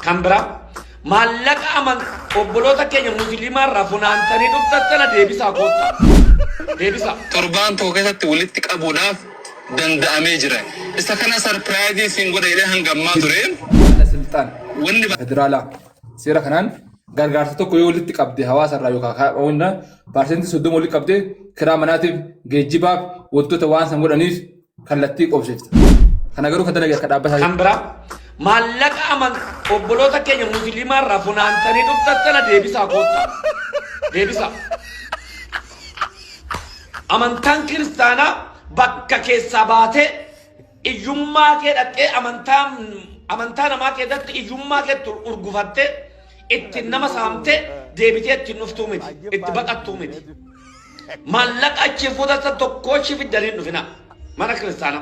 كامبرا مالك أمن قبلوتا كي مسلما رفنان تاني دكتاتنا ديبسا قوتا ديبسا تربان توقيتا تولدتك أبو ناف دند أميجرا استكنا سربرايزي سينغو دايلة هنغما دورين سلطان وني فدرالا سيرا كنان غارغارتا توكو يولدتك أبدي هواس الرايوكا كاونا بارسنتي سودو مولي كابدي كراماناتيف جيجيباب وطو توان سنغو دانيس كاللتيك أوبشيفت خنا غرو كدنا كدابا كامبرا مالك أمن قبلوتا كي مسلما رفنان تاني دكتاتنا ديبسا قوتا ديبسا أمانتان كريستانا بكا كيساباتي إجمّا كيدت أمانتان ما كيدت إجمّا كيدت أرغفتي إتنما سامتي ديبتي إتنفتومت إتبقتومت مالك أتشفودا تتوكوشي في الدليل نفنا مانا كريستانا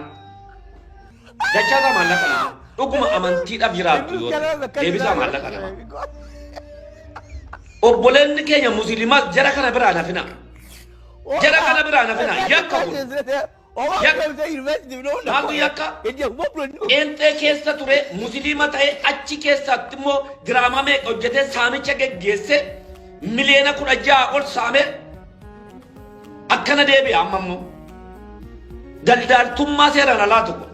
دجاجة مالك أنا أقوم أمانتي أبيرات ديبسا مالك أنا أبولن كي مسلمات جركنا برانا فينا جركنا برانا فينا يكبر Maaltu yakka ente keessa ture musliima ta'e achi keessatti immoo diraamaa meeqa hojjetee saamicha geggeesse miliyoona 16 ol saame akkana deebi'a amma immoo daldaltummaa seeraan alaa tokko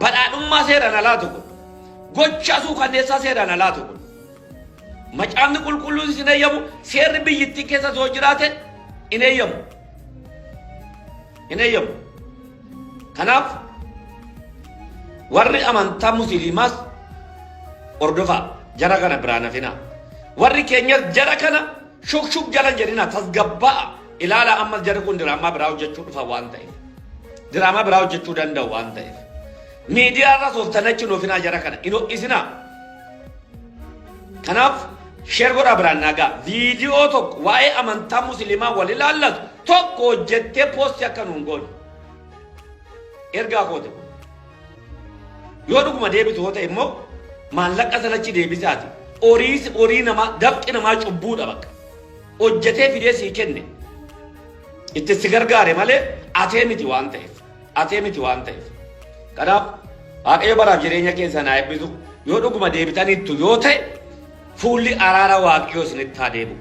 badhaadhummaa seeraan alaa tokko gocha suukanneessaa seeraan alaa tokko macaafni qulqulluun isin eeyyamu seerri biyyittii keessa soo jiraate in eeyyamu kanaaf warri amantaa musliimaas ordofa jara kana biraan hafina warri keenyas jara kana shuk jalan jedhina tasgabbaa ilaala amma jara kun diraamaa biraa hojjechuu dhufa waan ta'eef diraamaa biraa hojjechuu danda'u waan ta'eef miidiyaa irra sooftanachi nuufinaa jara kana isina kanaaf sheer godhaa biraan naagaa viidiyoo tokko waa'ee amantaa musliimaa wal ilaallatu tokko hojjettee poostii akka nuun goone ergaa koote yoo dhuguma deebitu hoo ta'e immoo maallaqa sanachi deebisaati horii namaa dabqi namaa cubbuudha bakka hojjetee fidee sii kenne itti si gargaare malee atee miti waan ta'eef kanaaf waaqayyo baraaf jireenya keessa naa eebbisu yoo dhuguma deebitaniittu yoo ta'e fuulli araara waaqayyoo isinitti haa deebi'u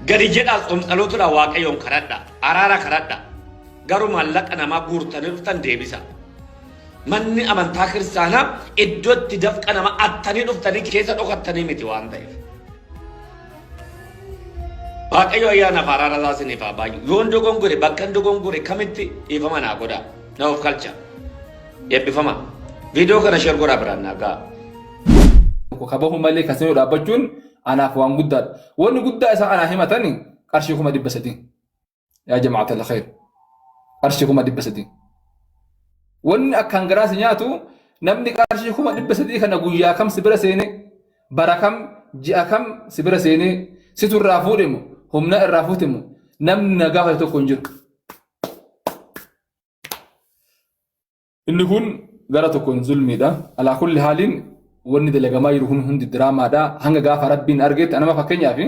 gadi jedhaa xomxalootuudha waaqayyoon kadhadha araara kadhadha garuu maallaqa namaa guurtanii dhuftan deebisa manni amantaa kiristaanaa iddootti dafqa nama attanii dhuftanii keessa dhokattanii miti waan ta'eef waaqayyo ayyaana araara isaa isiniif haa baay'u yoon dogongore bakka dogongore kamitti dhiifama naa godhaa na of kalcha eebbifama viidiyoo kana sheer godhaa biraan naa ga'a. kabahu malee kasino dhaabbachuun anaaf waan guddaadha wanni guddaa isaa anaa himatanii qarshii 300 yaa jama'ata alkhair qarshii 300 wanni akkaan garaasi nyaatu namni qarshii 300 kana guyyaa kam sibira seene barakam ji'a kam sibira seene situ irraa fuudhemu humna irraa fuutemu namni nagaa tokko hin jiru inni kun gara tokkoon zulmiidha alaa kulli haaliin wanni dalagamaa jiru kun hundi diraamaadha hanga gaafa rabbiin argeetti anama fakkeenyaaf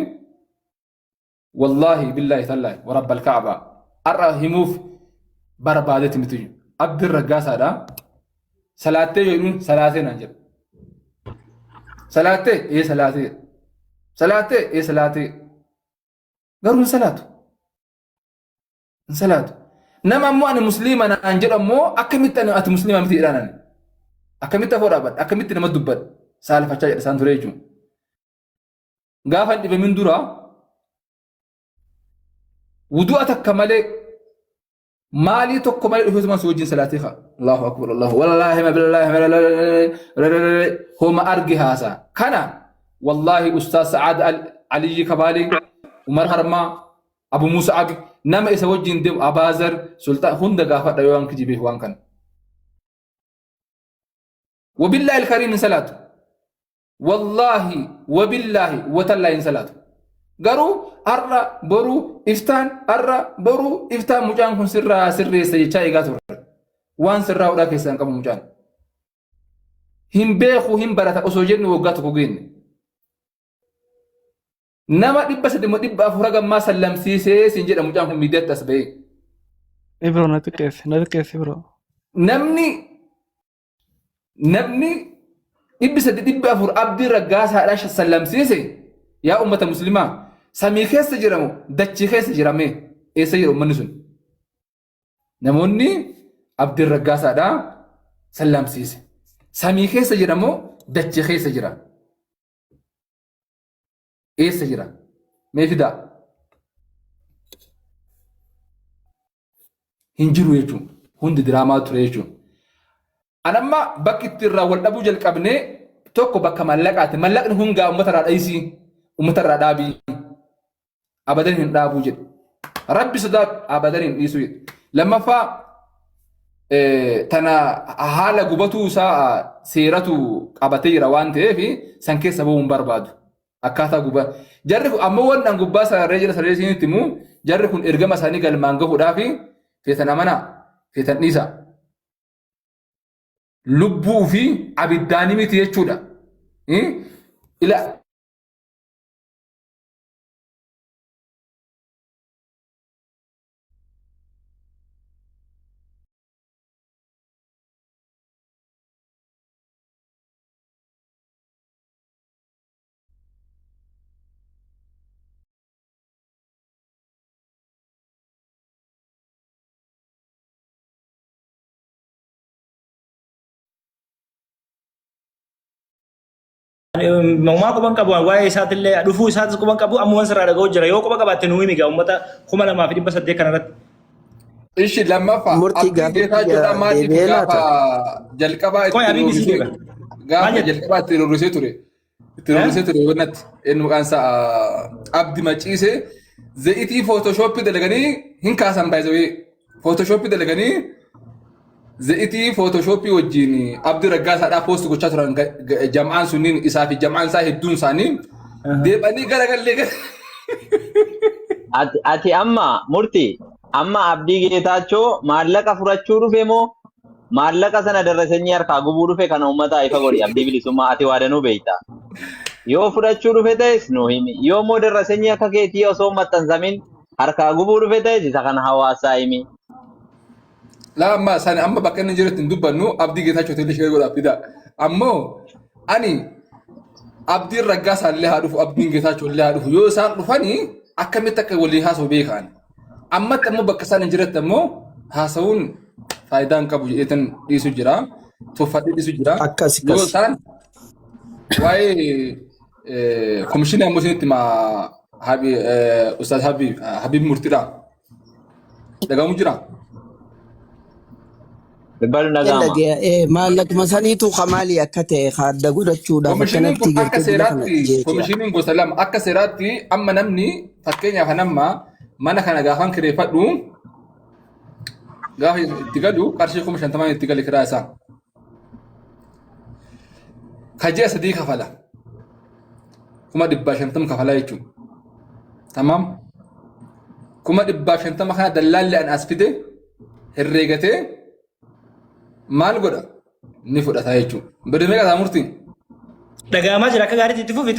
wallahi billahi tallahi wa rabbal ka'aba arra himuuf barbaadetti miti abdir raggaasaadha salaattee jedhuun salaatee naan jedha salaatee salaatee garuu hin salaatu nama ammoo ani musliima naan jedhu ammoo akkamitti ati musliima miti jedhaan akkamitti afoo dhaabadha akkamitti nama dubbadha saalfachaa jedha isaan ture jechuun gaafa hin dhibamin dura wudu'a takka malee maalii tokko malee dhufeetumaan si wajjin salaatee kaa Allahu akbar Allahu wallaahi ma billaahi homa argi haasaa kana wallaahi ustaaz Sa'aad Aliyyi Kabaalee Umar Harmaa Abu Musa Agi nama isa wajjin deemu Abaazar Sultaan hunda gaafadha yoo waan kijibeef waan kana وبالله الكريم صلاته والله وبالله وتالله صلاته قالوا أرى برو إفتان أرى برو إفتان مجان كن سر سيجاي قاتور وان سر ولا كيسان كم مجان هم بيخو هم برتا أسوجن وقاتو كوجين نما دبس دب أفرج ما سلم سيسي سنجد مجان كن ميدات تسبي إبرو نتكيس برو namni dhibbi sadii dhibbi afur abdii raggaasaadhaa sallamsiise yaa ummata muslimaa samii keessa jiramu dachii keessa jirame eessa jira ummanni sun namoonni abdiin raggaasaadhaa sallamsiise samii keessa jiramoo dachii keessa jira eessa jira mee fidaa hin jiru jechuun hundi diraamaa ture jechuun anamma bakki itti irraa wal dhabuu jalqabnee tokko bakka mallaqaati mallaqni hungaa ummata irraa dhaysii ummata irraa dhaabii abadan hin dhaabuu jedhe rabbi sodaatu abadan hin dhiisuu jedhe lammaffaa tana haala gubatuu isaa seeratu qabatee jira waan ta'eef san keessa bahuu hin barbaadu akkaataa gubbaa jarri kun ammoo waan gubbaa sararee jira sararee isinitti immoo jarri kun ergama isaanii galmaan gahuudhaaf feetan amanaa feetan dhiisa lubbuu fi abiddaanii miti jechuudha ila Maumaa quban qabu waa'ee isaatillee dhufuu isaatis quban qabu ammoo sirraa dhaga'u jira yoo quba qabaatte nuu himi gaa uummata 2,800 kanarratti. Ishi lammaffaa abdii geetaa jedhaa maatiif gaafa jalqabaa itti rorrisee ture. Itti rorrisee ture wannatti inni maqaan isaa abdi maciisee za'itii footooshooppii dalaganii hin kaasan baay'ee footooshooppii dalaganii za'itii footooshooppii wajjin abdii raggaasaadhaa poosti gochaa turan jam'aan sunniin isaa fi jam'aan isaa hedduun isaanii deebanii garagallee ati amma murtii amma abdii geetaachoo maallaqa furachuu dhufe moo maallaqa sana darrasenyi harkaa gubuu dhufe kana uummataa ifa godhi abdii bilisummaa ati waadanuu beeyta yoo fudhachuu dhufe ta'es nu himi yoo moo darrasenyi akka keetii osoo maxxansamin harkaa gubuu dhufe ta'es isa kana hawaasaa himi. La amma sani amma bakka inni jirutti hin dubbannu abdii geetaachoo illee shee godhaaf fida ammoo ani abdiin raggaasaa illee haa dhufu abdiin geetaachoo illee haa dhufu yoo isaan dhufanii akkamitti akka waliin haasa'u beekan ammatti ammoo bakka isaan hin jiretti ammoo haasa'uun faayidaan qabu jedheetan dhiisu jira tuffadhee dhiisu jira yoo isaan waa'ee komishinii ammoo isinitti ma ustaaz Habib Murtiidha dhagahamu jira. Maallaquma saniitu kamaalii akka ta'e haadda godhachuudhaaf akkanatti komishiniin gosa lama akka seeraatti amma namni fakkeenyaaf namma mana kana gaafan kireeffadhu gaafa itti galu qarshii 50,000 itti gale kiraa isaa kajee sadii kafala 150 kafala jechuun tamam 150 kana dallaalli an as fide herreegatee maal godha ni fudhata jechuudha. Bade meeqa isaa murtiin? Dhaga'amaa jira akka gaariitti itti fufi.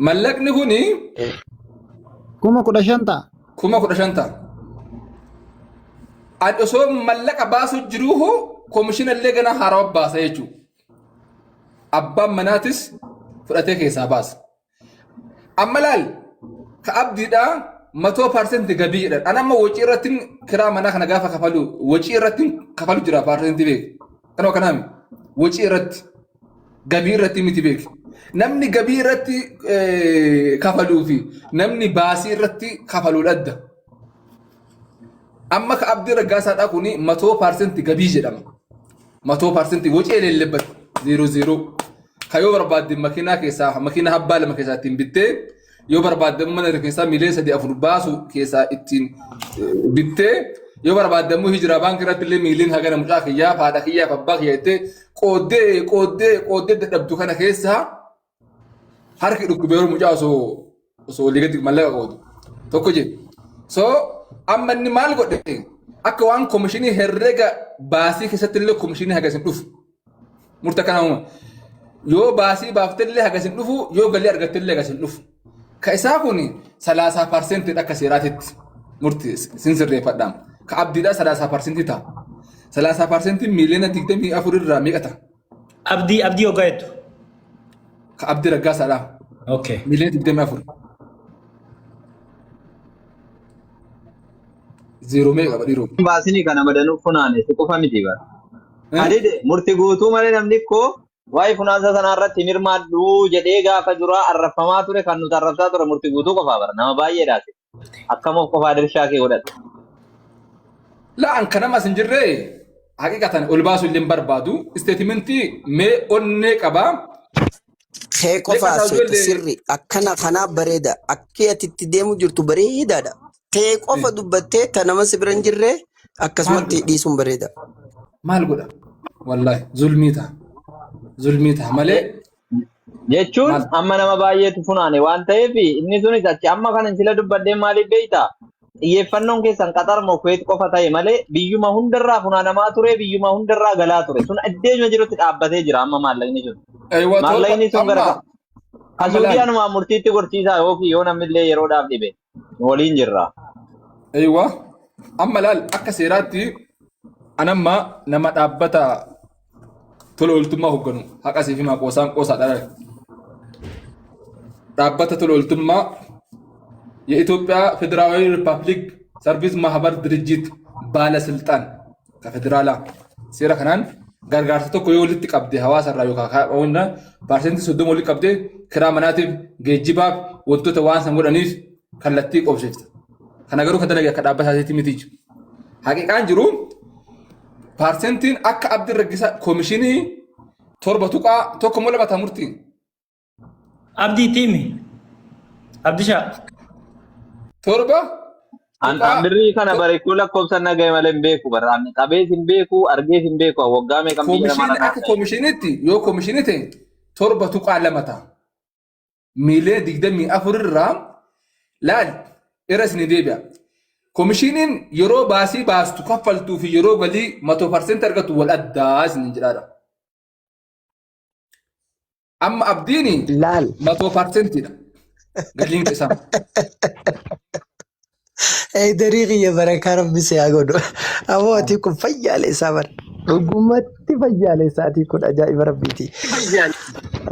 Mallaqni kuni 15,000 ta'a. 15,000 ta'a. Ani osoo mallaqa baasu jiruuhu komishina illee gana haarawaa baasa jechuudha. Abbaan manaatis fudhatee keessaa baasa. Amma laal ka abdiidhaa 100% gabii jedhan. Ani amma wacii irratti kiraa manaa kana gaafa kafalu wacii irratti kafalu jira % beek. Kanoo kanaami wacii irratti gabii irratti miti beek. Namni gabii irratti kafaluu fi namni baasii irratti kafaluu adda. Amma ka abdii raggaasaadhaa kuni 100% gabii jedhama. 100% wacii eleellebbatu 00. Kayoo barbaadde makiinaa keessaa makiinaa habbaa lama keessaa ittiin bittee yoo barbaadamu mana keessaa miilee 3-4 baasu keessaa ittiin bittee yoo barbaadamu hijira baankii irratti illee miiliin hagana mucaa kiyyaaf haadha kiyyaaf abbaa kiyyaa jettee qooddee dadhabdu kana keessaa harki dhukkubee mucaa osoo liigatti mallaqa qoodu tokko jedhe. So amma inni maal godhe akka waan komishinii herrega baasii keessatti illee komishinii hagasin dhufu murta kana uuma yoo baasii baaftee illee hagasin dhufu yoo galii argattee illee hagasin dhufu. Ka isaa kun 30% akka seeraatitti murti sinsirreeffadhaam. Ka abdiidhaa 30% ta'a. 30% miiliyoona 24 irraa meeqa ta'a? abdii hoggaayettu. Ka abdii raggaasaadha. Okay. Miiliyoona 24. Zeeroo meeqa qaba dhiiroo? Baasini kana madanuuf funaane si qofa miti bara. Adide murti guutuu malee namni koo waa'ee funaansa sanaa irratti hin hirmaadhu jedhee gaafa duraa arrabsamaa ture kan nuti arrabsaa ture murti guutuu qofaa bara nama baay'eedhaati. Akkamiif qofaa dirshaa kee godhadha. La'aan kanamas hin jirree haqiqatan ol baasuu illee hin barbaadu. Isteetimentii mee onnee qabaa. Kee qofaa sirri akkana kanaaf bareeda. Akkee ati itti deemu jirtu bareedaadha. Kee qofa dubbattee ta nama si bira hin jirre akkasumatti dhiisuun bareeda. Maal godha? Wallaahi zulmii ta'a. Zulmii ta'a malee. Jechuun amma nama baay'eetu funaane waan ta'eef inni sunis achi amma kana sila dubbadhee maaliif beektaa? Xiyyeeffannoon keessan qaxar moo kuweet qofa ta'e malee biyyuma hundarraa funaanamaa ture biyyuma hundarraa galaa ture sun addeenya jirutti dhaabbatee jira amma maallaqni sun. Maallaqni sun gara Kasuudiyaanumaa murtiitti gorsiisaa yookiin yoo namnillee yeroodhaaf dhibe waliin jirra. Eeywa amma laal akka seeraatti anamma nama dhaabbata tola ooltummaa hoogganu haqasii fi maqoosaan qoosaadha. Dhaabbata tola ooltummaa የኢትዮጵያ ፌዴራላዊ ሪፐብሊክ ሰርቪስ ማህበር ድርጅት ባለስልጣን ከፌዴራላ ሴራ ከናን ጋርጋርተ ቶኮ የወልት ቀብደ ሐዋሳ ራዮ ካካውና ፐርሰንት ሶዶም ወልት ቀብደ ክራ መናቲብ ጌጂባብ ወጥቶ ተዋንሰን ጎዳኒስ ከለቲ ቆብሽፍት ከነገሩ ከተለየ ከዳበሳቲ ሚቲጅ ሐቂቃን ጅሩ ፐርሰንቲን አካ አብድ ረግሳ ኮሚሽኒ ቶርበቱቃ ቶኮ ሞለባታ ሙርቲ አብዲ ቲሚ አብዲሻ torba Birrii kana bareekkuu lakkoofsa nagaya malee hin beeku baraan qabees hin beeku argees hin beeku waggaa meeqa biyya nama akka koomishinitti yoo koomishinite torba tuqaa lama ta'a. Miiliyoona 24 irraa laal irras ni deebi'a. Koomishiniin yeroo baasii baastu kaffaltuu fi yeroo galii 100% argatu wal addaa isin jedhaadha. Amma abdiini laal 100% dha. Galiin isaa. Dariiqi ya barakaa rabbi si haa godhu. Amootii kun fayyaalessaa bara. Dhugumatti fayyaalessaatii kun ajaa'iba rabbiiti.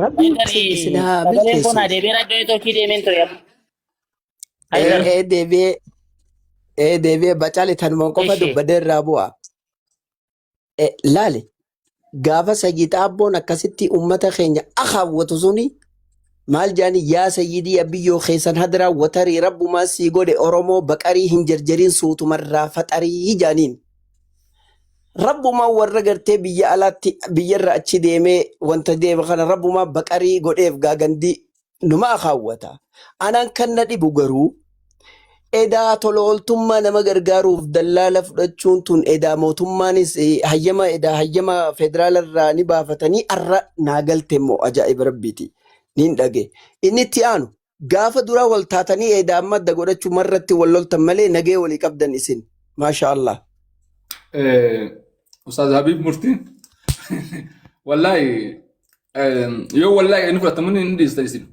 Rabbi isin haa deebi'ee bacaale tanumaan qofa dubbadee irraa bu'a. Laali gaafa sagiixaa abboon akkasitti uummata keenya akaawwatu suni maal jaani yaa sayyidii abiyyoo keessan hadiraa watarii rabbumaa sii godhe oromoo baqarii hin jarjariin suutumarraa faxarii jaaniin. Rabbumaa warra gartee biyya alaatti biyyarra achi deemee wanta deema kana rabbumaa baqarii godheef gaagandii numa akaawwata. Anaan kan na dhibu garuu edaa tola ooltummaa nama gargaaruuf dallaala fudhachuun tun edaa mootummaanis hayyama federaalarraa ni baafatanii arra naagalte immoo ajaa'iba rabbiiti. Nin dhage inni itti aanu gaafa duraa wal taatanii edaa madda godhachuu marratti wal loltan malee nagee walii qabdan isin maasha Allah. Ustaz Habib Murtiin wallahi yoo wallahi inni fudhatamuun inni dhiista isin.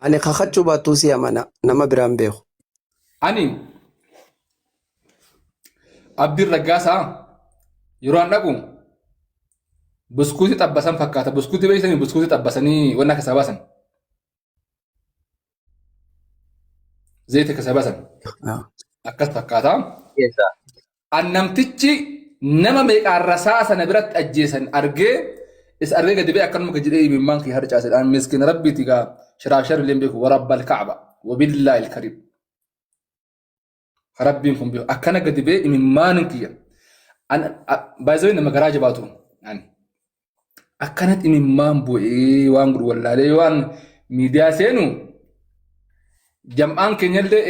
Ani kakachuu baattuu si amana nama biraan beeku. Ani Abdiin Raggaasaa yeroo an dhaqu buskuutii xabbasan fakkaata. Buskuutii beeksanii buskuutii xabbasanii wanna akka sabaasan. Zayita akka sabaasan. Akkas fakkaata. Annamtichi nama meeqaan rasaa sana biratti ajjeesan argee is argee gadi ba'e akkanuma gadi jedhee imimmaan kee harcaasedhaan miskiin rabbiiti gaa shiraashar illee beeku warabbal ka'aba wabillaa ilkariim. Rabbiin kun beeku akkana gadi ba'e imimmaan kiyya. Baay'ee nama garaa jabaatu. Akkanatti imimmaan bu'ee waan gurguru wallaalee waan miidiyaa seenu jam'aan keenyallee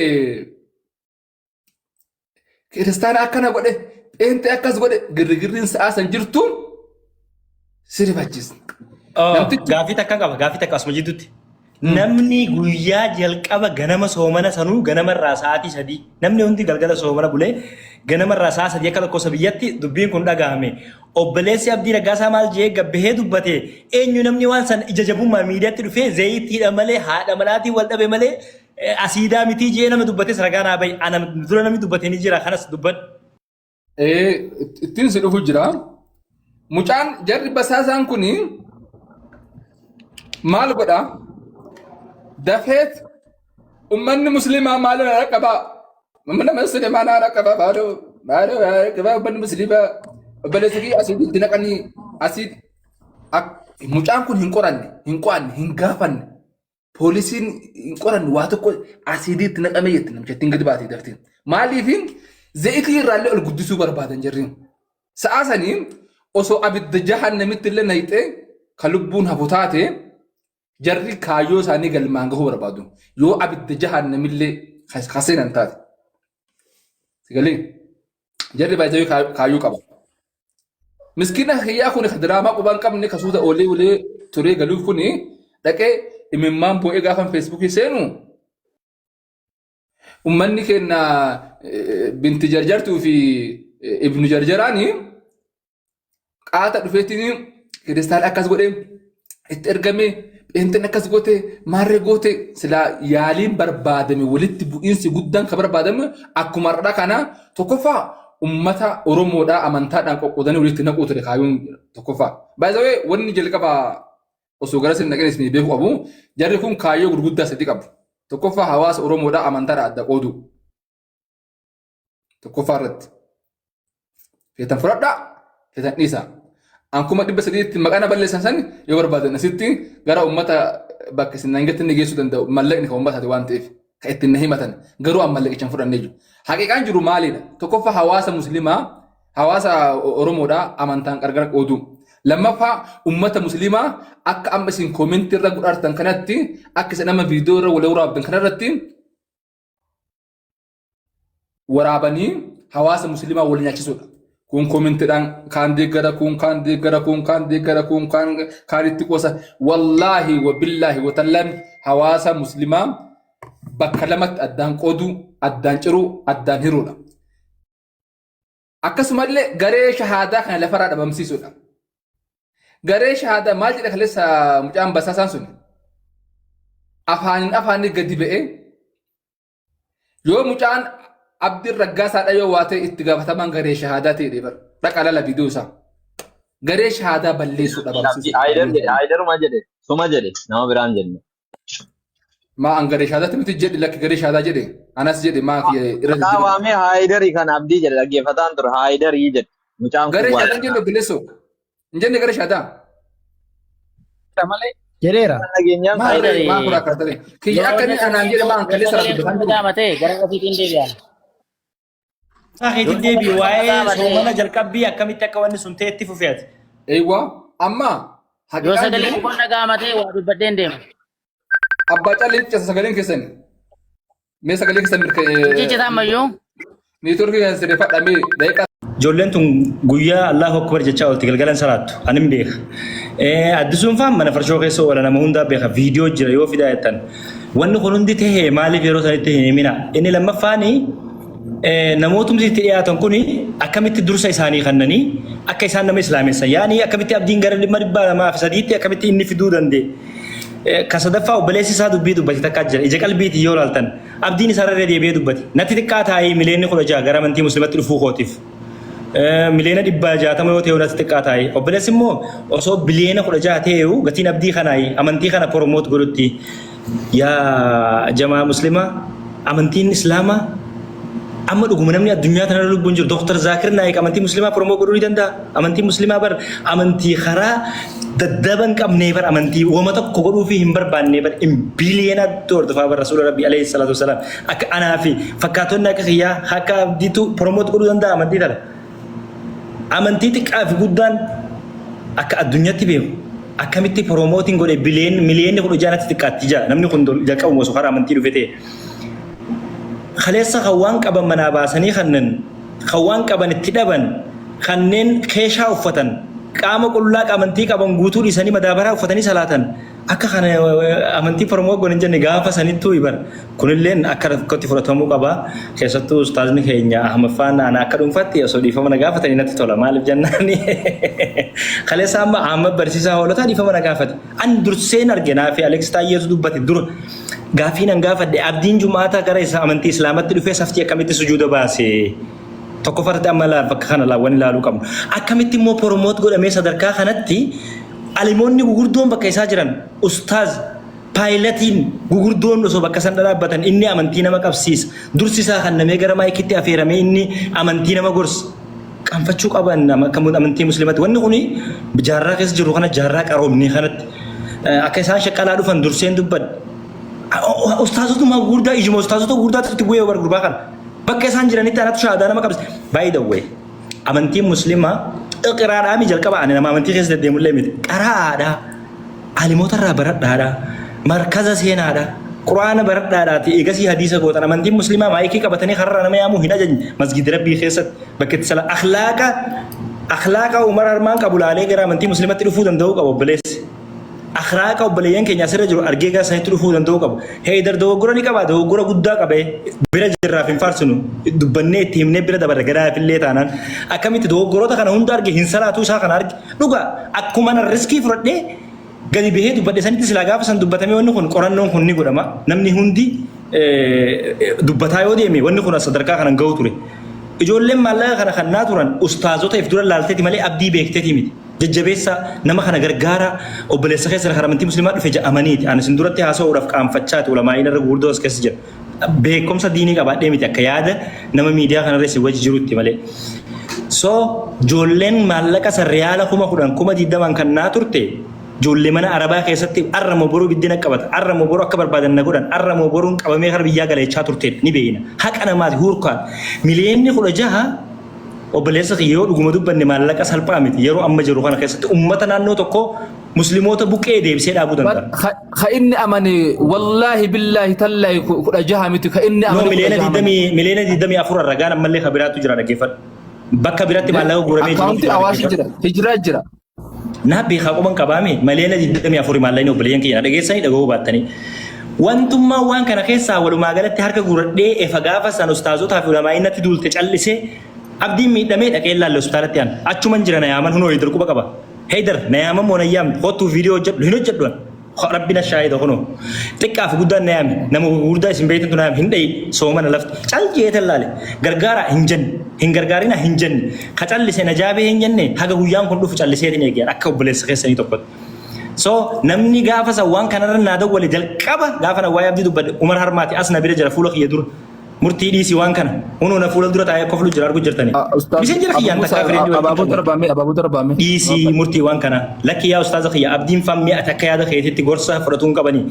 kiristaana akkana godhe pheentee akkas godhe girgirriin sa'aa san jirtu sirbaachis. Gaafii takka qaba gaafii takka asuma jidduutti. Namni guyyaa jalqaba ganama soomana sanuu ganamarraa sa'aatii 3 namni hundi galgala soomana bulee ganamarraa sa'a 3 akka lakkoofsa biyyatti dubbiin kun dhagahame. Obboleessi Abdii Raggaasaa maal jee gabbahee dubbate eenyu namni waan san ija jabummaa miidiyaatti dhufee zayitiidha malee haadha manaatii wal dhabe malee asiidaa mitii jee nama dubbates ragaa naa bahi ana dura namni dubbate ni jira kanas dubbadhu. Ittiin si dhufu jira mucaan jarri basaasaan kuni maal godha dafeet ummanni muslimaa maal raqaba mana muslimaa na raqaba baado raqaba ummanni muslimaa balesigi asitti naqanii asid mucaan kun hin qoranne hin gaafanne poolisiin hin qoranne waa tokko asiditti naqame jetti namchattiin gadi baatee dafteen maaliifin zayitii irraallee ol guddisuu barbaadan jarriin sa'a saniin osoo abidda jahannamitti illee nayxee ka lubbuun hafu taate jarri kaayyoo isaanii galmaan gahuu barbaadu yoo abidda jahannamillee kaseenan taate sigalee jarri baay'ee kaayyoo qaba miskiina hiyyaa kun diraamaa qubaan qabne kasuuta oolee turee galuuf kun dhaqee imimmaan boo'ee gaafan feesbuukii seenu ummanni kenna binti jarjartuu fi ibnu jarjaraanii qaata dhufeetiin kiristaan akkas godhee itti ergame eenteen akkas goote maarree goote silaa yaaliin barbaadame walitti bu'iinsi guddaan ka barbaadame akkuma har'a kana tokkoffaa ummata Oromoodhaa amantaadhaan qoqqoodanii walitti naquu ture kaayuun tokkoffaa. Baay'ee wanni jalqaba osoo gara sin naqeen isin beeku qabu jarri kun kaayyoo gurguddaa sadii qabu. Tokkoffaa hawaasa Oromoodhaa amantaadhaan adda qoodu. Tokkoffaa irratti. Feetan fudhadhaa feetan dhiisaa. Ankuma 300tti maqaa balleessan san yoo barbaadan asitti gara ummata bakka isin nangetti inni geessuu danda'u mallaqni kan ummataati waan ta'eef kan ittiin na himatan garuu amma mallaqichaan fudhannee jiru. Haqiqaan jiru maalidha? Tokkoffaa hawaasa muslimaa hawaasa Oromoodhaa amantaan gargar qoodu. Lammaffaa ummata muslimaa akka amma isin koomentii irra godhaartan kanatti akka isa nama viidiyoo irra wal waraabdan kanarratti waraabanii hawaasa muslimaa wal nyaachisuudha. Kun koomentiidhaan kaan deeggara kun kaan itti qoosa wallaahi wabillaahi watallaan hawaasa muslimaa bakka lamatti addaan qoodu addaan ciruu addaan hiruudha. Akkasumallee garee shahaadaa kana lafarraa dhabamsiisuudha. Garee shahaadaa maal jedha kaleessa mucaan basaasaan sun afaaniin gadi ba'ee yoo mucaan Abdiin Raggaasaadha yoo waa ta'e itti gaafatamaan garee shahaadaa ta'e dhaqa lala viidiyoo isaa. Garee shahaadaa balleessuu dhabamsiisu. Haayidaruma jedhe suma jedhe nama biraan jenne. Maa an garee shahaadaatti miti jedhi lakki garee shahaadaa jedhe anas jedhe maa irra jedhe. Waamee haayidarii kan abdii jedhe dhaggeeffataan ture haayidarii jedhe. Mucaan garee shahaadaa jenne bileessoo. Hin jenne garee shahaadaa. Malee jedheera. Nageenyaan haayidarii. Maa kuraa kaatale. Kiyya akka inni anaan jedhe maa kalee sarara. Gara ofiitiin deebi'an. Sahiiti deebii waa'ee soomana jalqabbii akkamitti akka wanni sun ta'etti fufeeti. Eewwa amma yoo sagaleen kun dhagaamatee waa dubbadheen deema. Abbaa caallee cisa sagaleen keessanii. Mee sagalee keessan mirka'ee. Ciccitaa ammayyuu. Niitoorkii kan siree fadhamee daqiiqaa. Ijoolleen tun guyyaa Allahu Akbar jechaa oolti galgalan salaattu anin beeka. Addisuun faan mana farshoo keessa oola nama hundaa beeka viidiyoo jira yoo fidaa jettan. Wanni kun hundi tahee maaliif yeroo sanitti hin himina. Inni lammaffaanii namootumti itti dhiyaatan kuni akkamitti dursa isaanii kannanii akka isaan nama islaamessan yaani akkamitti abdiin gara 200 akkamitti inni fiduu danda'e. Kasadaffaa obboleessi isaa dubbii dubbate takka jira ija qalbiitii yoo laaltan abdiin isaa irra deebi'ee dubbate natti xiqqaa taa'ee miliyoonni 16 gara amantii muslimatti dhufuu kootiif. Miliyoona 660 yoo ta'u natti xiqqaa taa'ee obboleessi immoo osoo biliyoona 16 ta'eewu gatiin abdii kanaa amantii kana promoot godhutti yaa jamaa muslimaa amantiin islaamaa amma dhuguma namni addunyaa tana lubbuun jiru Dr. Zakir Naik amantii muslimaa promoo godhuu ni danda'a. Amantii muslimaa bar amantii karaa daddaban qabnee bar amantii wama tokko godhuu fi hin barbaannee bar biliyoonatti hordofaa bar Rasuula Rabbii alayhi salaatu wasalaam akka anaa fi fakkaatonni akka kiyyaa akka abdiitu promoot godhuu danda'a amantii tana. Amantii xiqqaa fi guddaan akka addunyaatti beeku akkamitti promootiin godhe miliyoonni 16 xiqqaatti jira namni kun jalqabuma osoo karaa amantii dhufe ta'e. Kaleessa hawaan qaban manaa baasanii kanneen hawaan qaban itti dhaban kanneen keeshaa uffatan qaama qullaa amantii qaban guutuu dhiisanii madaabaraa uffatanii salaatan akka kana amantii promoo godhan jenne gaafa sanittuu ibar kunilleen akka rakkootti fudhatamuu qaba keessattuu ustaazni keenya Ahmaffaan ana akka dhuunfaatti osoo dhiifama na gaafatanii natti tola maaliif jennaani kaleessa amma Ahmad barsiisaa hoolotaa dhiifama na gaafate an durseen arginaa fi Alex Taayyeetu dubbate dura gaafiin an gaafadhe abdiin jumaataa gara isa amantii islaamatti dhufee saftii akkamitti sujuuda baase tokkoffaatti amma laal bakka kana laawwan ilaaluu qabnu. Akkamitti immoo promoot godhamee sadarkaa kanatti alimoonni gugurdoon bakka isaa jiran ustaaz paayilatiin gugurdoon osoo bakka san dhaabbatan inni amantii nama qabsiisa. Dursi isaa kan namee gara maayikitti affeeramee inni amantii nama gorsa. Qaanfachuu qaban amantii musliimatti. Wanni kuni jaarraa keessa jiru kana jaarraa qaroomni kanatti akka isaan shaqqalaa dhufan durseen dubbadha. Ustaazotuma gurguddaa ijuma ustaazota gurguddaatti bu'ee gurbaa kana. Bakka isaan jiranitti anatu shahaadaa nama qabsiisa. By the way, amantiin musliimaa qiraadhaa mi jalqaba ani nama amantii keessa deddeemullee miti. Qaraadhaa, alimoota irraa baradhaadhaa, markaza seenaadhaa, quraana baradhaadhaati eegasii hadiisa gootan amantiin musliimaa maayikii qabatanii har'a nama yaamuu hin ajajne masgidi rabbii keessatti bakka itti sala akhlaaqa umar armaan qabu laalee gara amantii musliimatti dhufuu danda'uu qabu obboleessi. Akhlaaqa obboleeyyan keenya asirra jiru argee gara isaatti dhufuu danda'uu qabu. Heydar dogoggora ni qaba dogoggora guddaa qabee bira jirraaf hin faarsinu dubbannee itti himnee bira dabarra gadaafillee taanaan akkamitti dogoggoroota kana hunda arge hin salaatuu isaa kana arge dhuga akkuma na riskii fudhadhee gadi bahee dubbadhe sanitti silaa gaafa san dubbatamee wanni kun qorannoon kun ni godhama namni hundi dubbataa yoo deeme wanni kun sadarkaa kanan ga'u ture. Ijoolleen maallaqa kana kannaa turan ustaazota if dura laalteeti malee abdii beekteeti miti. Jajjabeessa nama kana gargaara obboleessa keessa kan amantii musliimaa dhufe jedhamaniiti. Ani sin duratti haasa'uudhaaf qaanfachaati ulamaa'iin irra gurguddoo as keessa jira. Beekumsa diinii qabaadhee miti akka yaada nama miidiyaa kanarra si wajji jirutti malee. So ijoolleen maallaqa sarriyaala 10,000 kannaa turte ijoollee mana arabaa keessatti arramoo boruu biddina qabata arramoo boruu akka barbaadan na godhan arramoo boruun qabamee gara biyyaa galeechaa turte ni beeyna. Haqa namaati hurkaan miliyoonni 16 obboleessa yoo dhuguma dubbanne maallaqa salphaa miti yeroo amma jiru kana keessatti ummata naannoo tokko musliimoota buqqee deebisee dhaabuu danda'a. Ka inni amane wallaahi billaahi tallaahi 16 miti ka inni amane. Miliyoona 24 ragaan ammallee ka biraatu jira dhaggeeffadhu. Bakka biratti maallaqa guuramee jiru. Akaawuntii Awaashi jira hijiraa jira. Naabbii haa quban qabaame miliyoona 24 maallaqni obboleeyyan keenya dhageessanii dhagahuu baattanii. Wantummaa waan kana keessaa walumaa galatti harka guuradhee efa gaafa san ustaazotaa fi ulamaa'innatti duulte callisee abdiin miidhamee dhaqee ilaalle hospitaalatti aan achuman jira na yaaman hunoo Heydar quba qaba. Heydar na yaaman moo na yaamne hottuu viidiyoo hojjedhu hin hojjedhu rabbina shaahida hunoo xiqqaa fi guddaan na yaamne nama gurguddaa isin beektantu na yaamne hin dhayi soomana lafti caljeeta ilaale gargaara hin jenne hin gargaarina hin jenne ka callise na jaabee hin jenne haga guyyaan kun dhufu calliseetiin eegiyan akka obboleessa keessanii tokkotti. So namni gaafa san waan kanarra naa dawwale jalqaba gaafa na waa'ee abdii dubbadhe Umar Harmaati as na bira jira fuula kiyya dura. Murtii dhiisii waan kana hunoo na fuula dura taa'ee koflu jira argu jirtanii. Bisen jira kiyyaan takkaa fireeddii abaaboo darbaame. Dhiisii murtii waan kana lakki yaa ustaaza kiyya abdiin fammee ati akka yaada keetitti gorsa fudhatuun qabanii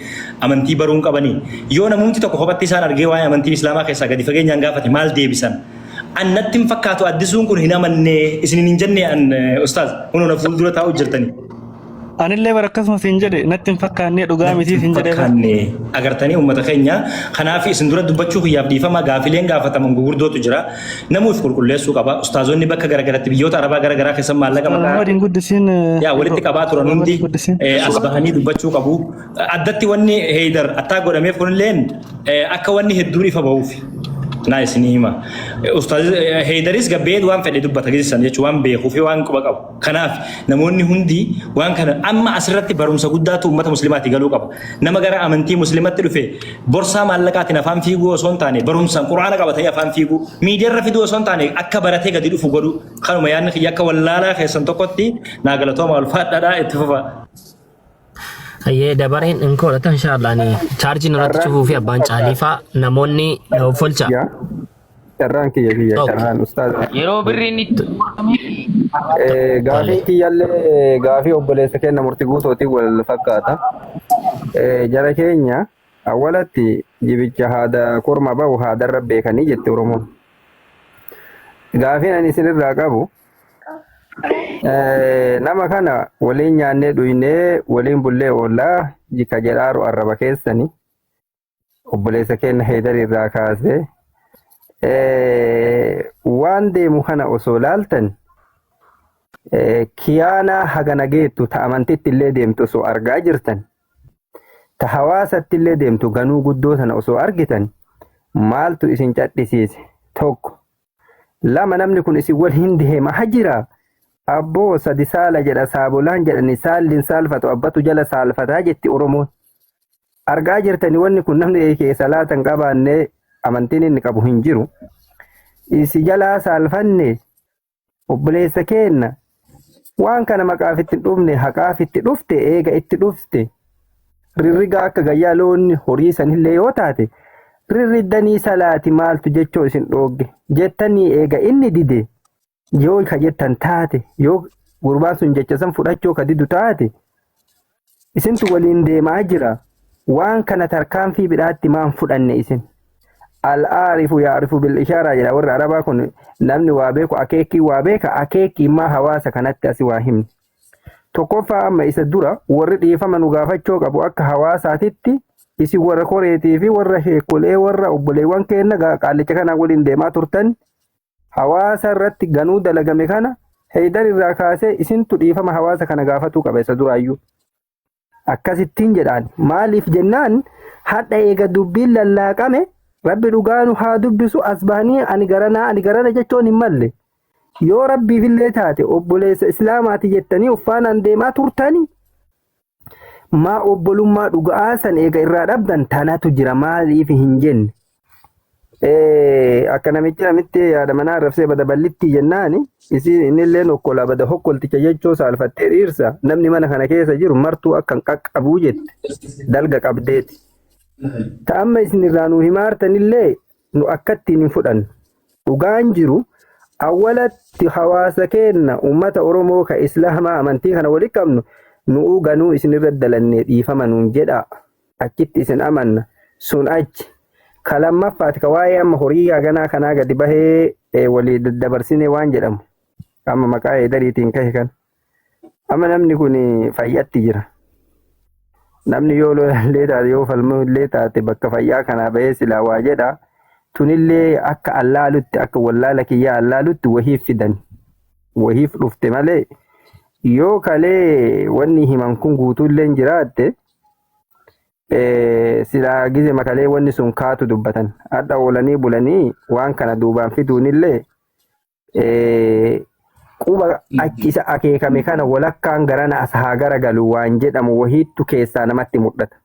amantii baruun qabanii yoo namumti tokko kophatti isaan argee waa'ee amantii islaamaa keessaa gadi fageenyaan gaafate maal deebisan. Annatti hin fakkaatu addisuun kun hin amanne isinin hin jenne an ustaaz hunoo na fuula dura taa'u jirtanii. Anillee akkasuma siin jedhe natti hin fakkaannee dhugaa miti siin jedhe. Agartanii uummata keenya kanaaf isin dura dubbachuu kiyyaaf dhiifama gaafileen gaafataman gurguddootu jira. Namuuf qulqulleessuu qaba. Ustaazonni bakka garagaraatti biyyoota arabaa garagaraa keessa maallaqa maqaa. Waliin guddisiin. Yaa walitti qabaa turan hundi as bahanii dubbachuu qabu. Addatti wanni Heydar attaa godhameef kunilleen akka wanni hedduun ifa bahuuf. Nice ni hima. Ustaaz Heydaris gabbee waan fedhe dubbata geessisan jechuun waan beekuu fi waan quba qabu. Kanaaf namoonni hundi waan kana amma asirratti barumsa guddaatu uummata musliimaatti galuu qaba. Nama gara amantii musliimatti dhufe borsaa maallaqaatiin afaan fiiguu osoo hin taane barumsaan quraana qabatanii afaan fiiguu miidiyaarra fiduu osoo hin taane akka baratee gadi dhufu godhu kanuma yaadni kiyya akka wallaalaa keessan tokkotti naa galatooma ulfaadhaadhaa itti fufa. Ayyee dabareen inkoodhata inshaallah ni chaarjii nurratti cufuu fi abbaan caaliifaa namoonni folcha. Carraan kiyya carraan ustaaza. Yeroo birriin itti gaafii kiyyallee gaafii obboleessa keenya murtii guutuutiin wal fakkaata. Jara keenya awwalatti jibicha haada korma bahu haadarra beekanii jette Oromoon. Gaafiin ani isinirraa qabu nama kana waliin nyaannee dhuynee waliin bullee oollaa jika jedhaaru arraba keessani obboleessa keenya Heydar irraa kaasee waan deemu kana osoo laaltan kiyaana hagana geettu ta amantitti illee deemtu osoo argaa jirtan ta hawaasatti illee deemtu ganuu guddoo sana osoo argitan maaltu isin cadhisiise tokko lama namni kun isin wal hin deema hajira abboo sadi saala jedha saabolaan jedhani saallin saalfatu abbatu jala saalfataa jetti Oromoon argaa jirtani wanni kun namni eekee salaatan qabaannee amantiin inni qabu hin jiru isi jalaa saalfanne obboleessa keenna waan kana maqaaf itti dhufne haqaaf itti dhufte eega itti dhufte rirriga akka gayyaa loonni horii sanillee yoo taate rirriddanii salaati maaltu jechoo isin dhoogge jettanii eega inni dide yoo ka jettan taate yoo gurbaan sun jecha san fudhachoo ka didu taate isintu waliin deemaa jira waan kana tarkaanfii bidhaatti maan fudhanne isin al'aarifu yaarifu bil ishaaraa jedha warra arabaa kun namni waa beeku akeekii waa beeka akeekii immaa hawaasa kanatti asi waa himne tokkoffaa amma isa dura warri dhiifama nu gaafachoo qabu akka hawaasaatitti isi warra koreetii fi warra sheekolee warra obboleewwan keenna qaallicha kanaan waliin deemaa turtan hawaasa irratti ganuu dalagame kana heydar irraa kaasee isintu dhiifama hawaasa kana gaafatuu qaba isa duraayyuu akkasittiin jedhaan maaliif jennaan hadha eega dubbiin lallaaqame rabbi dhugaanu haa dubbisu asbaanii ani garana jechoon hin malle yoo rabbiifillee taate obboleessa islaamaati jettanii uffaanaan deemaa turtanii maa obbolummaa dhugaa san eega irraa dhabdan tanatu jira maaliif hin jenne akka namitti yaada manaa arrabsee bada ballitti jennaani innillee okkola bada hokkolticha jechoo saalfattee dhiirsa namni mana kana keessa jiru martuu akkan qaqqabuu jette dalga qabdeeti ta'amma isinirraa nu himaartanillee nu akkattiin hin fudhannu dhugaan jiru awwalatti hawaasa keenna ummata oromoo ka islaamaa amantii kana wali qabnu nu ganuu isinirra dalannee dhiifama nuun jedha achitti isin amanna sun achi kalammaffaati ka waa'ee amma horii ganaa kanaa gadi bahee walii daddabarsine waan jedhamu amma maqaa eedariitiin kahe kan amma namni kun fayyatti jira namni yoo lolallee taate yoo falmullee taate bakka fayyaa kanaa bahee silaa waa jedha tunillee akka allaalutti akka wallaala kiyyaa allaalutti wahiif fidan wahiif dhufte malee yoo kalee wanni himan kun guutuullee jiraatte silaa gize makalee wanni sun kaatu dubbatan hadha oolanii bulanii waan kana duubaan fiduunillee quba achisa akeekame kana walakkaan garana as haa garagalu waan jedhamu wahiittu keessaa namatti mul'ata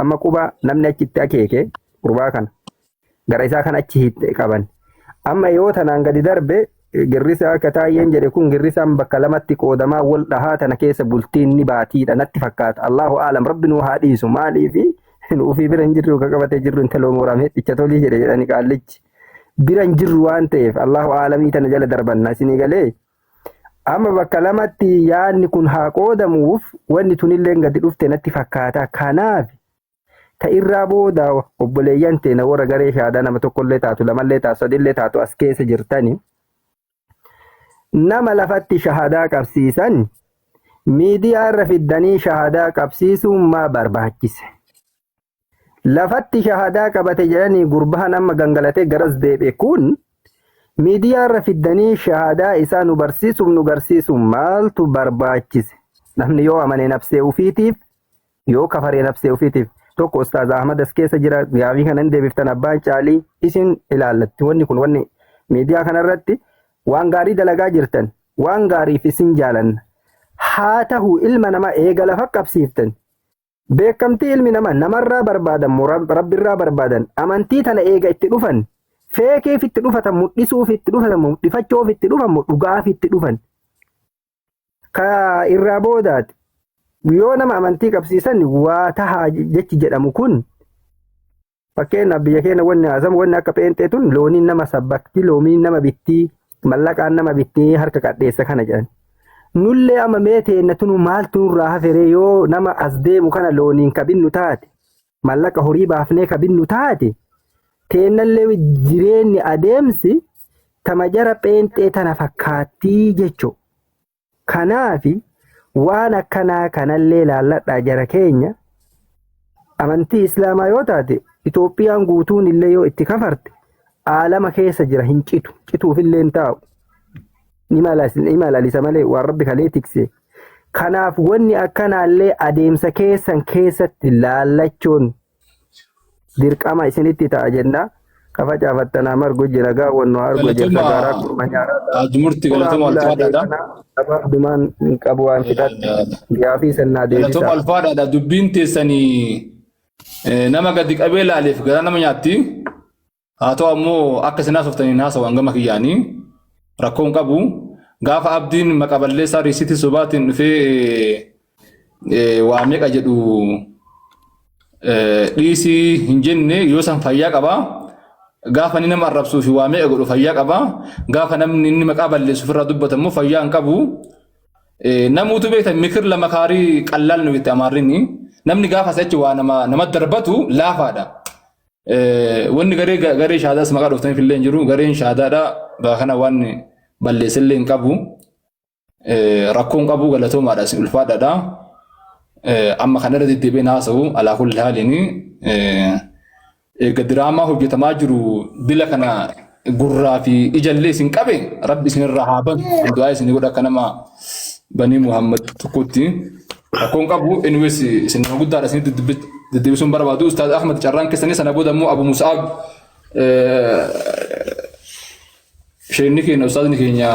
amma quba namni achitti akeeke gurbaa kana gara isaa kan achi hitte qaban amma yoo tanaan gadi darbe girrisa akka taayyeen jedhe kun girrisaan bakka lamatti qoodamaa wal dhahaa tana keessa bultiin ni baatiidha natti fakkaata Allahu aalam rabbi nu haa dhiisu maaliifi nuufii biran jirru ka qabatee jirru intaloo mooraam hedhicha tolii jedhe jedhani qaallichi biran jirru waan ta'eef Allahu aalamii tana jala darbanna isinii galee amma bakka lamatti yaanni kun haa qoodamuuf wanni tunillee gadi dhufte natti fakkaata kanaaf ta irraa booda obboleeyyan teena warra garee shaadaa nama tokkollee taatu lamallee taatu sadillee taatu as keessa jirtani nama lafatti shahadaa qabsiisan miidiyaa irra fiddanii shahadaa qabsiisuun maa barbaachise lafatti shahadaa qabate jedhanii gurbaan amma gangalatee garas deebi'e kun miidiyaa irra fiddanii shahadaa isaa nu barsiisuuf nu garsiisuun maaltu barbaachise namni yoo amane nafsee ufiitiif yoo kafaree nafsee ufiitiif tokko ustaaz Ahmad as keessa jira gaafii kanan deebiftan abbaan caalii isin ilaallatti wanni kun wanni miidiyaa kanarratti waan gaarii dalagaa jirtan waan gaariif isin jaalanna haa ta'u ilma nama eega lafa qabsiiftan beekamtii ilmi nama namarraa barbaadan rabbirraa barbaadan amantii tana eega itti dhufan feekeef itti dhufatan mul'isuuf itti dhufatan mul'ifachuuf itti dhufan dhugaaf itti dhufan ka irraa boodaati yoo nama amantii qabsiisan waa tahaa jechi jedhamu kun fakkeenyaaf biyya keenya wanni haasamu wanni akka pheenxeetun looniin nama sabbakti loomiin nama bittii mallaqaan nama bittii harka qadheessa kana jedhan nullee amma meeteenna tunu maaltu nurraa haferee yoo nama as deemu kana looniin kabinnu taate mallaqa horii baafnee kabinnu taate teennallee jireenyi adeemsi tama jara pheenxee tana fakkaattii jecho kanaafi waan akkanaa kanallee laalladhaa jara keenya amantii islaamaa yoo taate Itoophiyaan guutuun illee yoo itti kafarte aalama keessa jira hin cituufillee hin taa'u ni malaalisa malee waan rabbi kalee tikse kanaaf wanni akkanaallee adeemsa keessan keessatti laallachuun dirqama isinitti ta'a jenna kafa caafattanaa margu jira gaawwannu argo jirta gaaraa kurma nyaaraa Jumurti galatama alfaadhaadha. dumaan qabu waan fidadha gaafii sannaa Galatama deebisa alfaadhaadha. Dubbiin teessanii nama gadi qabee laaleef gara nama nyaatti Atau ammoo akka sinaa softanii naasa waan gama kiyyaanii rakkoon qabu gaafa abdiin maqaballeessaa riisitii sobaatiin dhufee waa meeqa jedhu dhiisii hin jenne yoo san fayyaa qabaa gaafa inni nama arrabsuu fi waa meeqa godhu fayyaa qabaa gaafa namni inni maqaa balleessu ofirraa dubbatamu fayyaa hin qabu namuutu beektan mikir lama kaarii qallaal nu itti amaarrini namni gaafa sachi waa nama darbatu laafaadha. Wanni garee shaadaas maqaa dhuftaniif illee hin jiru gareen shaadaadha baakana waan balleessillee hin qabu rakkoon qabu galatoomaadha si ulfaadhaadha amma kanarra deddeebiin haasa'u alaa kulli haaliin eega diraamaa hojjetamaa jiru dila kana gurraa fi ijallee isin qabe rabbi isinirraa haa banu du'aa isin godha akka nama banii Muhammad tokkotti rakkoon qabu anyways isin nama guddaadha isin deddeebisuun barbaadu Ustaaz Ahmad Carraan keessanii sana booda immoo Abu Mus'ab sheekni keenya ustaazni keenya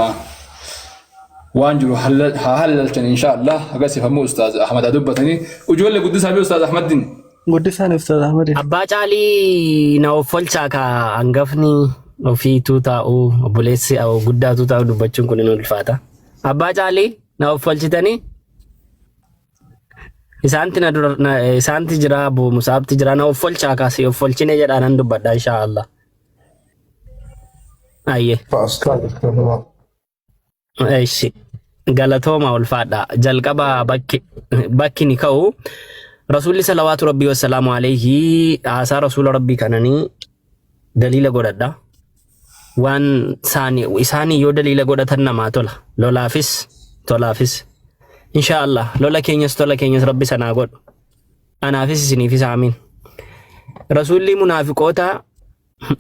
waan jiru haa halalchan inshallah agasiifamu Ustaaz Ahmad dubbatanii ijoollee guddisaa fi Ustaaz Ahmadin Guddisaan Ustaaz Ahmad. Abbaa caalii na offolchaa ka hangafni ofiituu taa'u obboleessi guddaatu taa'u dubbachuun kun ni ulfaata. Abbaa caalii na offolchitanii isaanti jira Abu Musaabti jira na offolchaa kaasi offolchine jedhaan dubbadha inshallah. Ayye. Aishi. Galatooma ulfaadha. Jalqaba bakki ni ka'u. Rasulli salawatu rabbi wassalamu alayhi asa rasul rabbi kanani dalila godadha. Waan isaanii yoo dalila godhatan namaa tola. Lolaafis tolaafis. Inshallah lola keenyas tola keenyas rabbi sanaa godhu. Anaafis isiniifis amiin. Rasulli munaafiqoota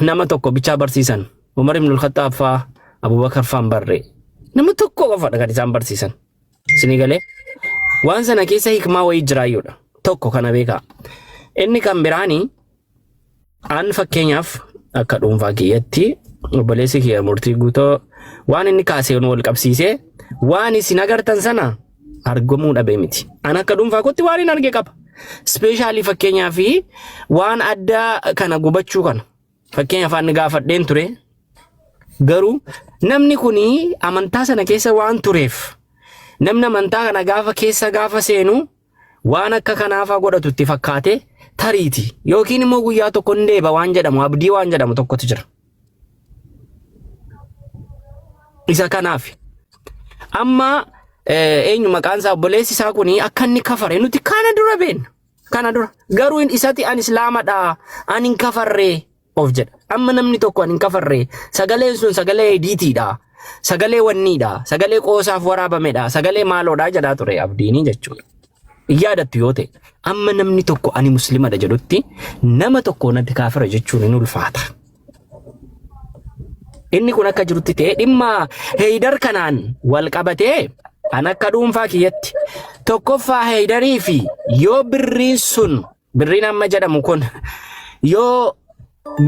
nama tokko bichaa barsiisan. Umar ibn al-Khattab fa Abu Bakar faan barre. Nama tokko qofadha kan isaan barsiisan. Isinii galee waan sana keessa hikmaa wayii jiraayyuudha. Tokko kana beekaa. Inni kan biraanii aan fakkeenyaaf akka dhuunfaa kiyyatti obboleessi kiyya murtii guutoo waan inni kaasee wal qabsiisee waan isin agartan sana argamuu dhabee miti. An akka dhuunfaa kootti waan hin arge qaba. Speeshaalii fakkeenyaaf waan addaa kana gubachuu kana. Fakkeenyaaf ani gaafadheen ture. Garuu namni kuni amantaa sana keessa waan tureef namni amantaa kana gaafa seenu waan akka kanaafaa godhatu itti fakkaate tariiti yookiin immoo guyyaa tokko ndeeba waan jedhamu abdii waan jedhamu tokkotu jira. Isa kanaaf amma eenyu maqaan isaa obboleessi isaa kuni akka inni kafare nuti kana dura beekna. Kana dura garuu isatti an islaamadha an hin kafarree of jedha. Amma namni tokko an hin kafarree sagaleen sun sagalee diitiidha. Sagalee wanniidha. Sagalee qoosaaf waraabamedha. Sagalee maaloodha jedhaa ture abdiini jechuudha. Yaadatu yoo ta'e amma namni tokko ani muslimadha jedhutti nama tokko natti kaafira jechuun ni ulfaata. Inni kun akka jirutti ta'e dhimma Heydar kanaan wal qabatee an akka dhuunfaa kiyyatti tokkoffaa Heydarii fi yoo birriin amma jedhamu kun yoo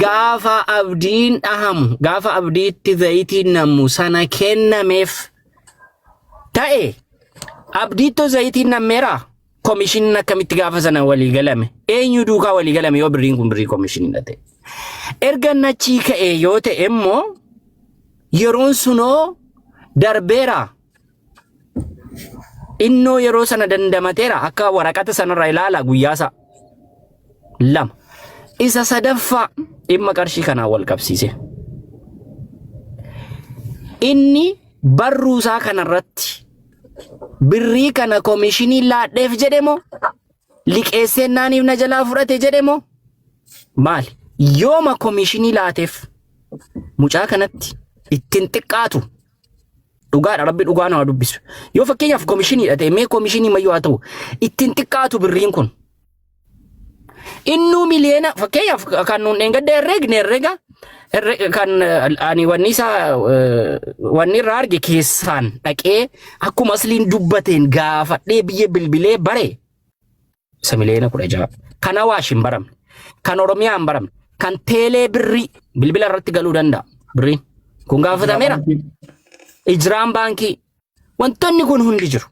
gaafa abdiin dhahamu gaafa abdiitti zayitiin namu sana kennameef ta'e abdiitto zayitiin nameera. Komishin akkamitti gaafa sana walii galame eenyu duukaa walii galame yoo birriin kun birrii komishinii dha ta'e erga nachii ka'e yoo ta'e immoo yeroon sunoo darbeera innoo yeroo sana dandamateera akka waraqata sanarra ilaala guyyaasa lama isa sadaffaa dhimma qarshii kanaa wal qabsiise inni barruusaa kanarratti birrii kana komishinii laadheef jedhemo liqeessennaaniif na jalaa fudhate jedhemo maali yooma komishinii laateef mucaa kanatti ittiin xiqqaatu dhugaadha rabbi dhugaa nama dubbisu yoo fakkeenyaaf komishinii dhate mee komishinii mayyoo haa ta'u ittiin xiqqaatu birriin kun innuu miliyoona fakkeenyaaf kan nuun dheengadda herrega kan ani wanni irraa arge keessaan dhaqee akkuma asliin dubbateen gaafadhee biyya bilbilee bare isa miliyoona 16 kan Awaash hin baramne kan Oromiyaa hin baramne kan teelee birrii bilbila irratti galuu danda'a birriin kun gaafatameera Ijraan baankii wantoonni kun hundi jiru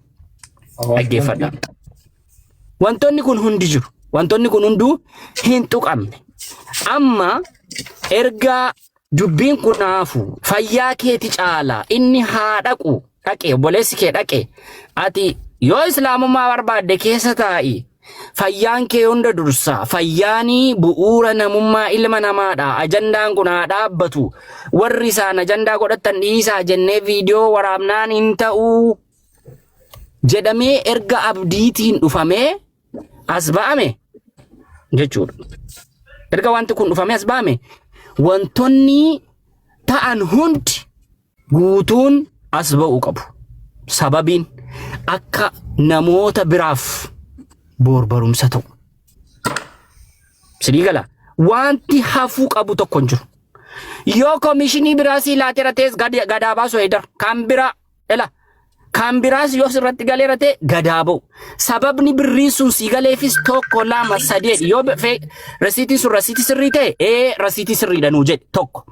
dhaggeeffadha wantoonni kun hundi jiru wantoonni kun hunduu hin tuqamne amma erga dubbiin kunaafu fayyaa keeti caala inni haa dhaqu dhaqe obboleessi kee dhaqe ati yoo islaamummaa barbaadde keessa taa'i fayyaan kee hunda dursa fayyaanii bu'uura namummaa ilma namaadha ajandaan kun haa dhaabbatu warri isaan ajandaa godhatan dhiisaa jennee viidiyoo waraabnaan hin ta'uu jedhamee erga abdiitiin dhufamee as ba'ame jechuudha. Erga wanti kun dhufamee as ba'ame wantoonni ta'an hundi guutuun as ba'uu qabu. Sababiin akka namoota biraaf boorbarumsa ta'u. Sidii gala wanti hafuu qabu tokko hin jiru. Yoo komishinii biraa si laatee ratees gadaa baasu heedar kan biraa ela. Kan biraas yoo sirratti galee rate gadaa ba'u. Sababni birrii sun si galeefis tokko lama sadii yoo rasiitii sun rasiitii sirrii ta'e rasiitii sirriidha nuu jedhe tokko.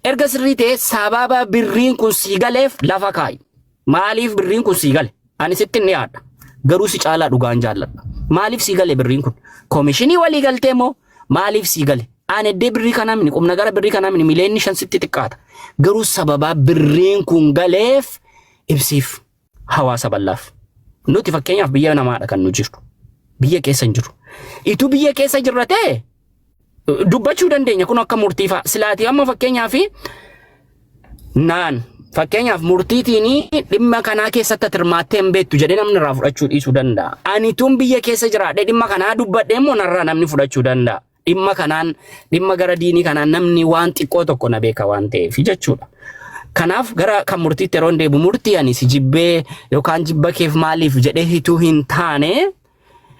Erga sirrii ta'e sababa birriin kun si galeef lafa kaa'i. Maaliif birriin kun si gale? Ani sitti ni yaadda. Garuu si caalaa dhugaan jaalladha. Maaliif si gale birriin kun? Komishinii walii galtee moo maaliif si gale? Ani eddee birrii kanaa mini qubna gara birrii kanaa mini mileenni 5 sitti xiqqaata. Garuu sababa birriin kun galeef ibsiif. Hawaasa bal'aaf. Nuti fakkeenyaaf biyya namaadha kan nu jiru. Biyya keessa hin jiru. Itu biyya keessa jirra ta'e dubbachuu dandeenya kun akka murtii fa'a. Silaatii amma fakkeenyaaf naan fakkeenyaaf murtiitiin dhimma kanaa keessatti hirmaattee hin beektu jedhee namni irraa fudhachuu dhiisuu danda'a. Ani tun biyya keessa jiraadhee dhimma kanaa dubbadhee immoo narraa namni fudhachuu danda'a. Dhimma gara diinii kanaan namni waan xiqqoo tokko na beeka waan ta'eef jechuudha. Kanaaf gara kan murtiitti yeroo deebu murtii ani si jibbee yookaan jibba keef maaliif jedhee hituu hin taane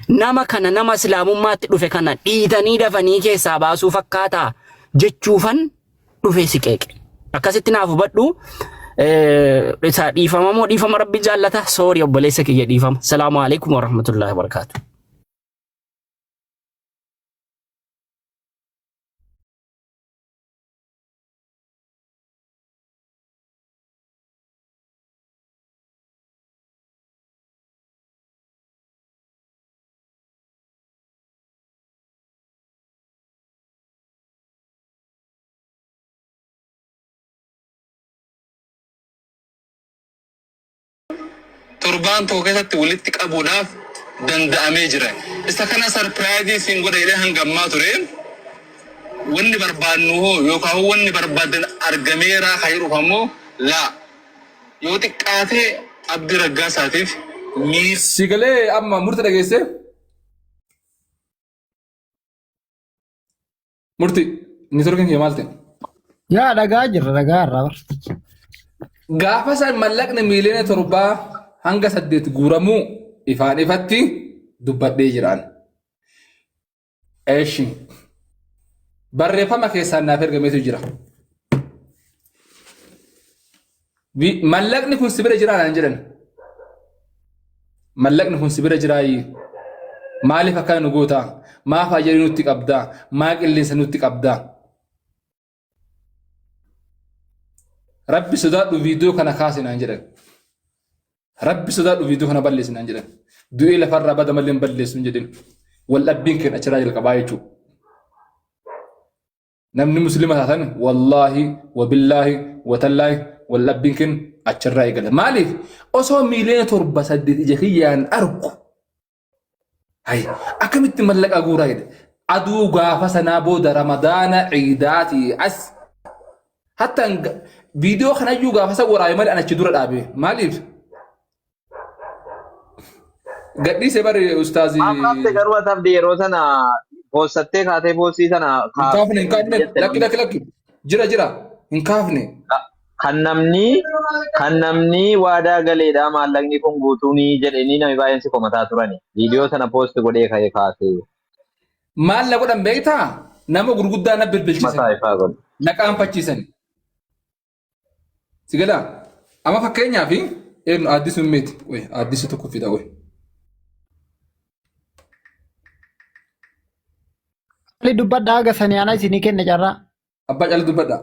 nama kana nama islaamummaatti dhufe kana dhiitanii dafanii keessaa baasuu fakkaata jechuufan dhufe si qeeqe. Akkasitti naaf hubadhu isa dhiifama moo dhiifama rabbi jaallata soori obboleessa kiyya dhiifama. Salaamu alaikum wa rahmatullahi wa barakaatu. Torbaan tokko keessatti walitti qabuudhaaf danda'amee jira. Isa kana sarpiraayizii siin godha jedhee hangammaa ture. Wanni barbaadnu hoo yookaan wanni barbaadan argameera hayruuf ammoo laa. Yoo xiqqaatee abdii raggaasaatiif Sigalee amma murtii dhageesse. Murtii inni torban kee maal ta'e? Yaa dhagaa jirra dhagaa irraa bar. Gaafa san mallaqni miiliyoona 7 hanga 8 guuramuu ifaan ifatti dubbadhee jiraan. Eeshi. Barreeffama keessaan naaf ergameetu jira. Mallaqni kun sibira jiraan jedhan. Mallaqni kun sibira jiraayi. Maaliif akka nu goota? Maaf ajjanii nutti qabdaa? Maa qilleensa nutti qabdaa? Rabbi sodaadhu viidiyoo kana kaasinaan jedhan. Rabbi sodaadhu viidiyoo kana balleessinaan jedhan. Du'ee lafarraa bada malee hin balleessu hin jedhin. Waldhabbiin keenya achiraa jalqabaa jechuudha. Namni muslima taatan wallaahi wabillaahi watallaahi waldhabbiin keenya achirraa eegala. Maaliif osoo miiliyoona 7-8 ija kiyyaan argu akkamitti mallaqa guuraa jedhe aduu gaafa sanaa booda ramadaana ciidaatii as hatta viidiyoo kanayyuu gaafa isa waraabee malee achi dura dhaabe maaliif gadhiise bari ustaazii Ammaatti garuu asabdi yeroo sana boosattee kaatee boosii sana hin kaafne lakki jira hin kaafne. Kan namni waadaa galeedha maallaqni kun guutuuni jedhanii namni baay'een si komataa turani. Viidiyoo sana poost godhee ka'ee kaasee. Maal na godhan beektaa? Nama gurguddaa na bilbilchisan. Mataa ifaa godhu. Na qaanfachiisan. Sigalaa amma fakkeenyaaf eenyu addisuun meeti? Addisu tokko fida qoy. Ali dubbadhaa haga sanii ana isinii kenna carraa. Abbaa cala dubbadhaa.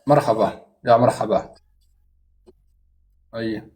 مرحبا يا مرحبا. أيه